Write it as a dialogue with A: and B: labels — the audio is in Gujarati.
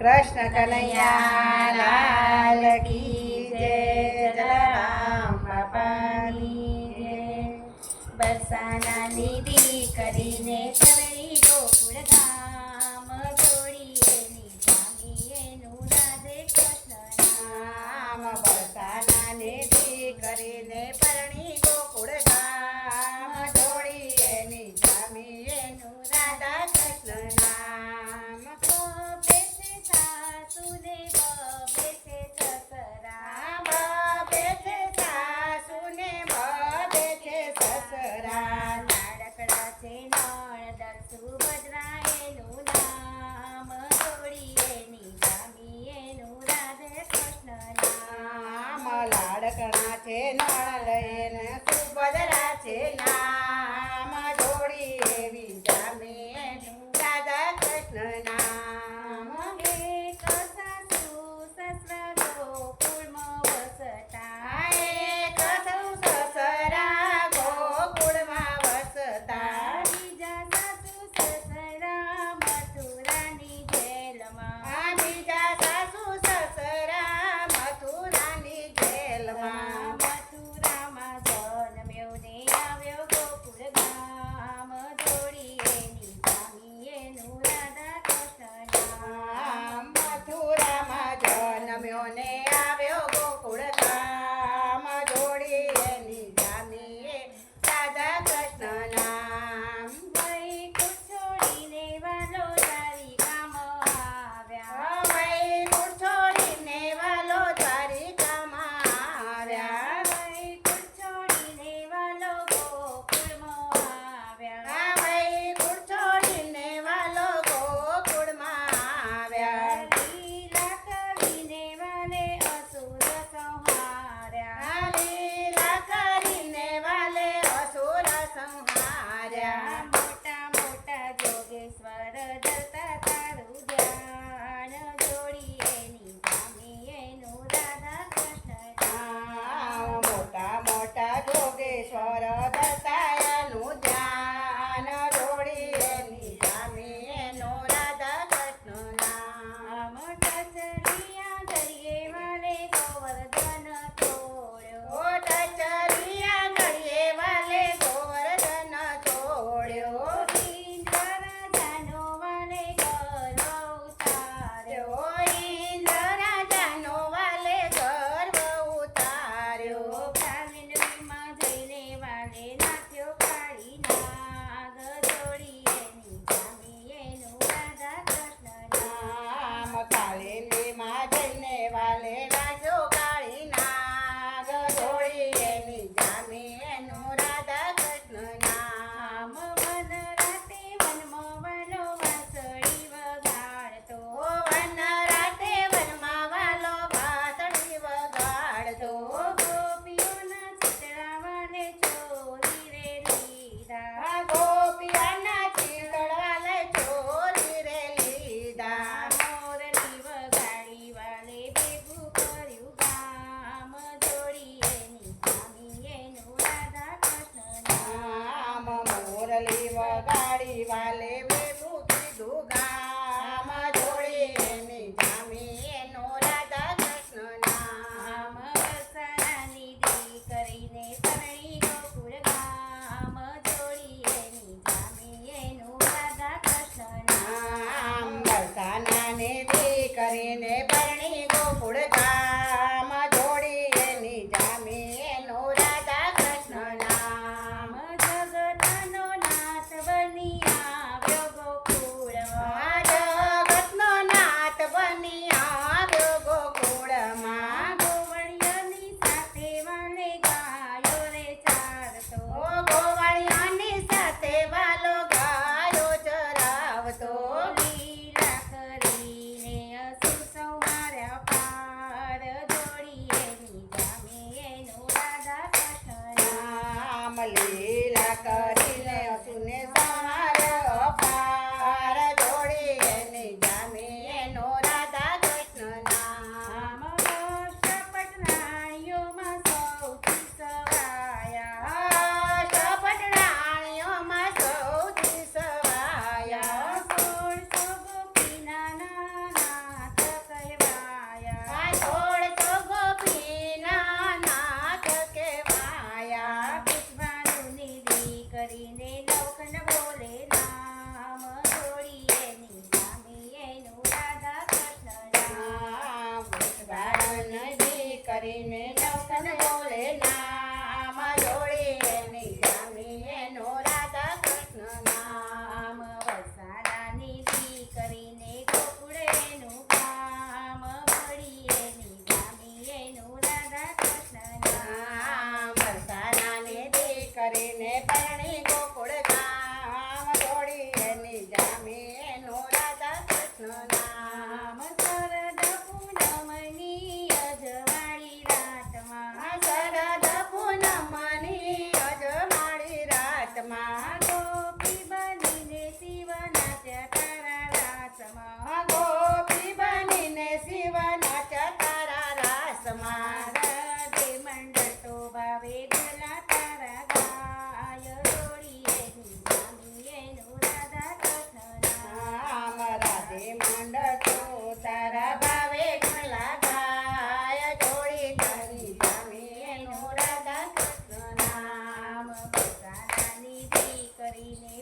A: કૃષ્ણ કનૈયા લાલ કી જય, જલારામ બાપાની જય.
B: બરસાના લીધી કરીને ચરણી ગોકુળ ધામ જોડીએ નિજામી એનું રાધે કૃષ્ણ
A: નામ. બરસાના નિધિ કરીને પરણી ગોકુળ ધામ જોડીએ નિજામી એનું રાધા કૃષ્ણ નામ.
B: બેસે સાસુને બેસે સસરા
A: બબે છે સાસુ ને બબે છે સસરા.
B: લાડકડા છે નળ સુભદ્રા એનું નામ જોડીએ નિજામી એનું રાધે કૃષ્ણ
A: નામ. લાડકણા છે નળ લઈને સુભદ્રા છે નામ જોડી એવી જામી એનું રાધા કૃષ્ણ નામ.
B: એક સાસુ સસરા ગોકુળમાં વસતા
A: એક સૌ સસરા ગોકુળમાં વસતા.
B: બીજા સાસુ સસરા મથુરાની જેલમાં
A: બીજા સાસુ સસરા મથુરાની જેલમાં.
B: મથુરામાં જન્મ્યો ને આવ્યો ગોકુળ ગામ જોડીએ નિજામી એનું રાધા કૃષ્ણ નામ.
A: મથુરામાં જન્મ્યો ને આવ્યો ગોકુળ ધામ જોડી એની જામી રાધા કૃષ્ણ નામ.
B: વૈકુંઠ છોડીને વાલો તારી ગામ આવ્યા
A: વૈકુંઠ છોડીને વાલો દ્વારિકામાં આવ્યા.
B: વૈકુંઠ છોડીને વાલો ગોકુળમાં આવ્યા
A: વૈકુંઠ છોડીને વાલો ગોકુળમાં આવ્યા.
B: લીલા કરીને વાલે અસુર સંહાર્યા
A: લીલા કરીને વાલે અસુર સંહાર્યા.
B: મોટા મોટા જોગેશ્વર ધરતા તારું ધ્યાન જોડીએ નિજામી એનું રાધા કૃષ્ણ નામ.
A: મોટા મોટા જોગેશ્વર દશાયાનું ધ્યાન જોડી એની જામી એનો રાધા કૃષ્ણ નામ.
B: ટચરિયા દરિયે વાલે ગોવર્ધન તોડ્યો
A: ટચરિયા ગળીએ વાલે ગોવર્ધન છોડ્યો.
B: ઇન્દ્ર રાજાનો વાલે ગર્વ ઉતાર્યો
A: ઇન્દ્ર રાજાનો વાલે ગર્વ ઉતાર્યો.
B: કામિનીમાં જઈને વાલે નાચ્યો કાળી નાગ જોડીએ નિજામી એનું રાધા કૃષ્ણ નામ.
A: કાળીમાં જઈને વાલે રાજો કાળી નાગ જોડી એની જામી એનું રાધા કૃષ્ણ નામ.
B: વન રાતે વનમાં વાલો વાંસળી વગાડતો
A: વન રાતે વનમાં વાલો વાંસળી વગાડતો.
B: ગોપીઓના ચિતરા વાલે ચોરી રે લીધા
A: ગોપિયાના ચીતળ વાલે ચોરી રે લીધા.
B: મોરલી વગાડી વાલે ભેગું કર્યું ગામ જોડીએ નિજામી એનું રાધા કૃષ્ણ નામ.
A: મોરલી વગાડી વાલે ભેગું કીધું ગામ જોડી એની જામી એનો રાધા કૃષ્ણ નામ.
B: વરસાનાની દી કરીને પરણી ગોકુળ ગામ જોડીએ નિજામી એનું રાધા કૃષ્ણ નામ.
A: બરસાનાને દી કરીને પરણી ગોકુળ ધામ જોડી એની જામી એનો રાધા કૃષ્ણ નામ.
B: જગતનો નાથ બની આવ્યો ગોકુળમાં
A: જગતનો નાથ બની આવ્યો ગોકુળમાં.
B: ગોવળિયાની સાથે વાલે ગાયો રે ચારતો
A: ગોવાળિયાની સાથે વાલો ગાયો ચરાવતો.
B: લીલા કરીને અસુર સંહાર્યા પાર આમ શરદ પૂનમની અજવાળી રાતમાં
A: શરદ પૂનમની અજમાળી રાતમાં
B: ગોપી બનીને શિવ નાચ્યા તારા રાસમાં
A: ગોપી બનીને શિવ નાચ્યા તારા રાસમાં
B: રાધે મંડળ તો ભાવે ભલા તારા ગાય જોડી એની નામી એનું રાધા કૃષ્ણ
A: આમ રાધે મંડળ તો તારા ભાવે ગલા ગાય જોડી તારી જામી એનું રાધા કૃષ્ણ નામ
B: નામ બસારાની દીકરીને